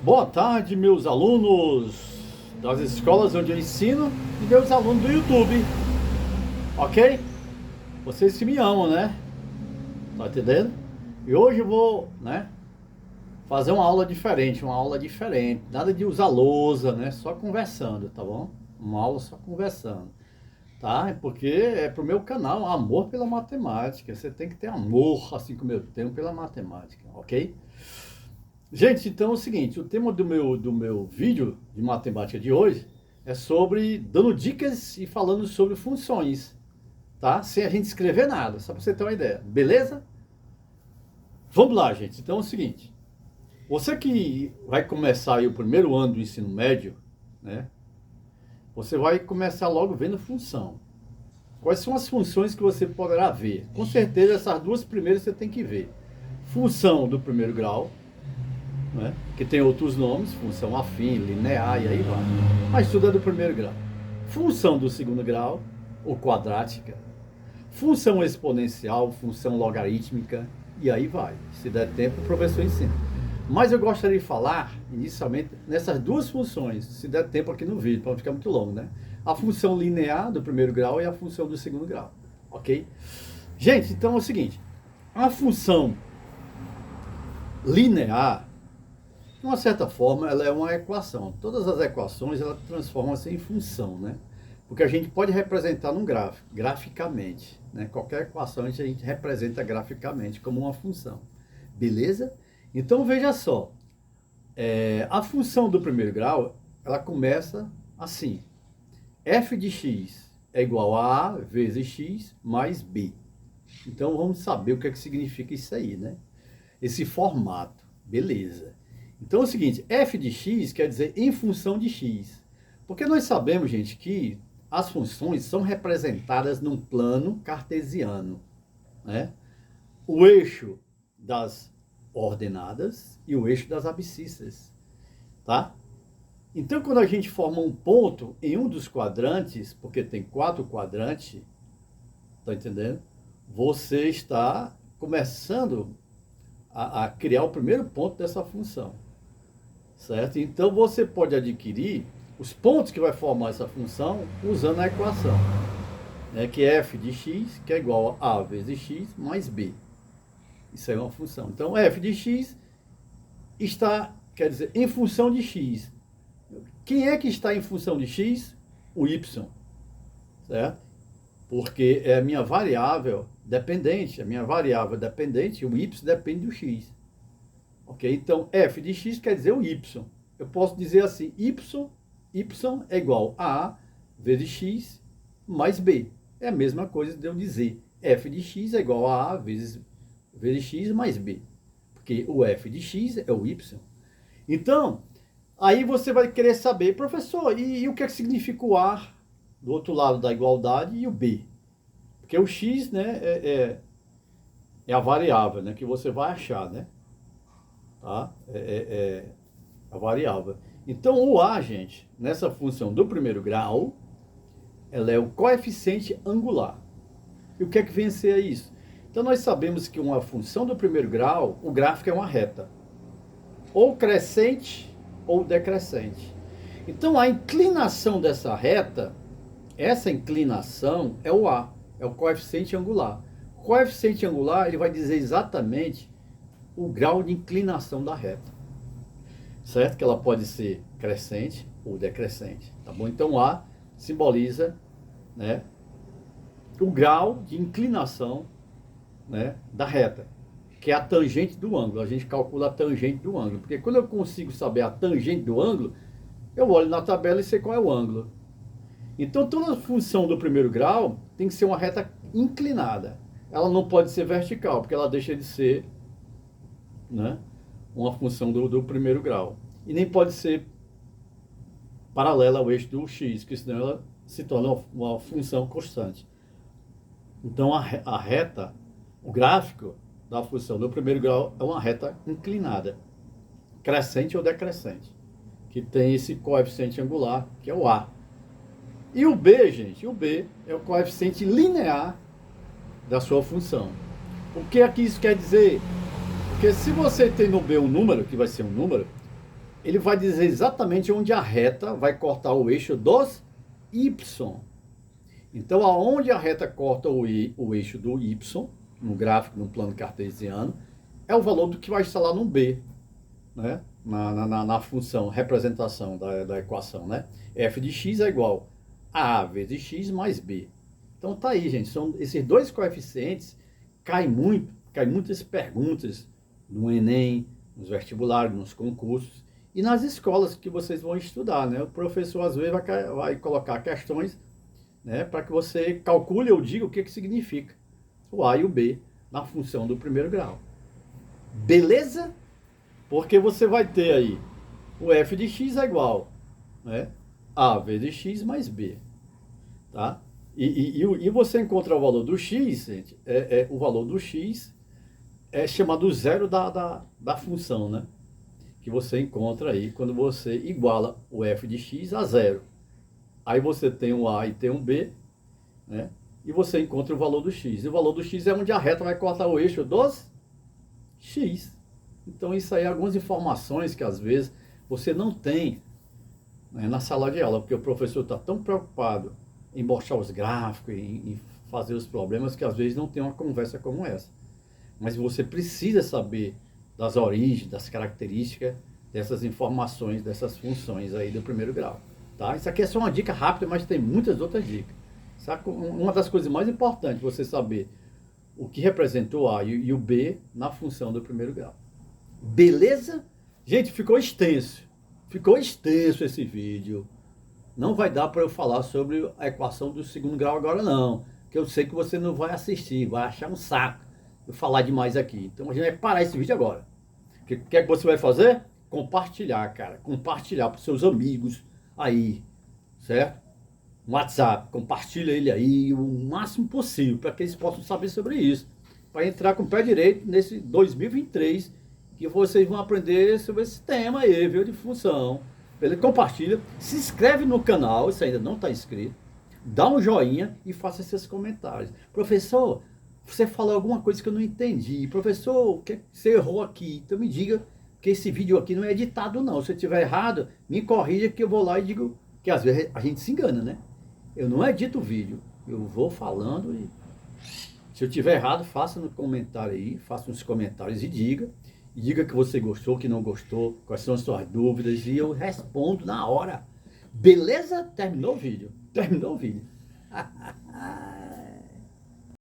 Boa tarde, meus alunos das escolas onde eu ensino e meus alunos do YouTube, ok? Vocês que me amam, né? Tá entendendo? E hoje eu vou, né, fazer uma aula diferente, nada de usar lousa, né? Só conversando, tá bom? Uma aula só conversando, tá? Porque é pro meu canal, amor pela matemática. Você tem que ter amor, assim como eu tenho, pela matemática, ok? Gente, então é o seguinte, o tema do meu vídeo de matemática de hoje é sobre dando dicas e falando sobre funções, tá? Sem a gente escrever nada, só para você ter uma ideia, beleza? Vamos lá, gente. Então é o seguinte, você que vai começar aí o primeiro ano do ensino médio, né? Você vai começar logo vendo função. Quais são as funções que você poderá ver? Com certeza essas duas primeiras você tem que ver. Função do primeiro grau, né? Que tem outros nomes, função afim, linear e aí vai. Mas tudo é do primeiro grau. Função do segundo grau, ou quadrática. Função exponencial, função logarítmica e aí vai. Se der tempo, o professor ensina. Mas eu gostaria de falar, inicialmente, nessas duas funções, se der tempo aqui no vídeo, para não ficar muito longo, né? A função linear do primeiro grau e a função do segundo grau, ok? Gente, então é o seguinte, a função linear, de uma certa forma, ela é uma equação. Todas as equações, elas transformam-se em função, né? Porque a gente pode representar num gráfico, graficamente, né? Qualquer equação a gente representa graficamente como uma função. Beleza? Então, veja só. A função do primeiro grau, ela começa assim. F de x é igual a A vezes x mais B. Então, vamos saber o que é que significa isso aí, né? Esse formato. Beleza. Então é o seguinte, f de x quer dizer em função de x. Porque nós sabemos, gente, que as funções são representadas num plano cartesiano, né? O eixo das ordenadas e o eixo das abscissas, tá? Então quando a gente forma um ponto em um dos quadrantes, porque tem 4 quadrantes, tá entendendo? Você está começando a criar o primeiro ponto dessa função. Certo? Então você pode adquirir os pontos que vai formar essa função usando a equação, né, que é f de x, que é igual a a vezes x mais b. Isso é uma função. Então f de x está, quer dizer, em função de x. Quem é que está em função de x? O y, certo? Porque é a minha variável dependente, e o y depende do x. Ok? Então, f de x quer dizer o y. Eu posso dizer assim, y é igual a A vezes x mais b. É a mesma coisa de eu dizer f de x é igual a A vezes x mais b. Porque o f de x é o y. Então, aí você vai querer saber, professor, e o que é que significa o A do outro lado da igualdade e o b? Porque o x, né, é a variável, né, que você vai achar, né? Tá? A variável. Então, o A, gente, nessa função do primeiro grau, ela é o coeficiente angular. E o que é que vem a ser isso? Então, nós sabemos que uma função do primeiro grau, o gráfico é uma reta. Ou crescente ou decrescente. Então, a inclinação dessa reta, essa inclinação é o A, é o coeficiente angular. O coeficiente angular, ele vai dizer exatamente o grau de inclinação da reta, certo? Que ela pode ser crescente ou decrescente, tá bom? Então A simboliza, né, o grau de inclinação, né, da reta, que é a tangente do ângulo. A gente calcula a tangente do ângulo, porque quando eu consigo saber a tangente do ângulo, eu olho na tabela e sei qual é o ângulo. Então toda função do primeiro grau tem que ser uma reta inclinada. Ela não pode ser vertical, porque ela deixa de ser, né, uma função do primeiro grau. E nem pode ser paralela ao eixo do x, que senão ela se torna uma função constante. Então a reta, o gráfico da função do primeiro grau é uma reta inclinada, crescente ou decrescente, que tem esse coeficiente angular, que é o A. E o B, gente, o B é o coeficiente linear da sua função. O que é que isso quer dizer? Porque se você tem no B um número, que vai ser um número, ele vai dizer exatamente onde a reta vai cortar o eixo dos Y. Então, aonde a reta corta o eixo do Y, no gráfico, no plano cartesiano, é o valor do que vai estar lá no B, né? Na função, representação da equação, né? F de x é igual a vezes x mais b. Então tá aí, gente. São esses dois coeficientes, caem muitas perguntas no Enem, nos vestibulares, nos concursos e nas escolas que vocês vão estudar, né? O professor às vezes vai colocar questões, né, para que você calcule ou diga o que significa o A e o B na função do primeiro grau. Beleza? Porque você vai ter aí o f de x é igual, né, a vezes x mais b. Tá? E você encontra o valor do x, gente, o valor do x é chamado zero da função, né? Que você encontra aí quando você iguala o f de x a zero. Aí você tem um A e tem um B, né? E você encontra o valor do x. E o valor do x é onde a reta vai cortar o eixo dos x. Então isso aí é algumas informações que às vezes você não tem, né, na sala de aula, porque o professor está tão preocupado em mostrar os gráficos, em fazer os problemas, que às vezes não tem uma conversa como essa. Mas você precisa saber das origens, das características dessas informações, dessas funções aí do primeiro grau. Tá? Isso aqui é só uma dica rápida, mas tem muitas outras dicas. Sabe? Uma das coisas mais importantes, você saber o que representou o A e o B na função do primeiro grau. Beleza? Gente, ficou extenso. Ficou extenso esse vídeo. Não vai dar para eu falar sobre a equação do segundo grau agora não, que eu sei que você não vai assistir, vai achar um saco eu falar demais aqui. Então a gente vai parar esse vídeo agora. O que é que você vai fazer? Compartilhar, cara. Compartilhar para os seus amigos aí, certo? No WhatsApp, compartilha ele aí o máximo possível para que eles possam saber sobre isso. Para entrar com o pé direito nesse 2023, que vocês vão aprender sobre esse tema aí, viu, de função. Beleza? Compartilha, se inscreve no canal, se ainda não está inscrito, dá um joinha e faça seus comentários. Professor, você falou alguma coisa que eu não entendi. Professor, o que você errou aqui? Então me diga que esse vídeo aqui não é editado não. Se eu estiver errado, me corrija que eu vou lá e digo, que às vezes a gente se engana, né? Eu não edito o vídeo, eu vou falando e se eu estiver errado, faça no comentário aí, faça nos comentários e diga que você gostou, que não gostou, quais são as suas dúvidas e eu respondo na hora. Beleza? Terminou o vídeo. Terminou o vídeo.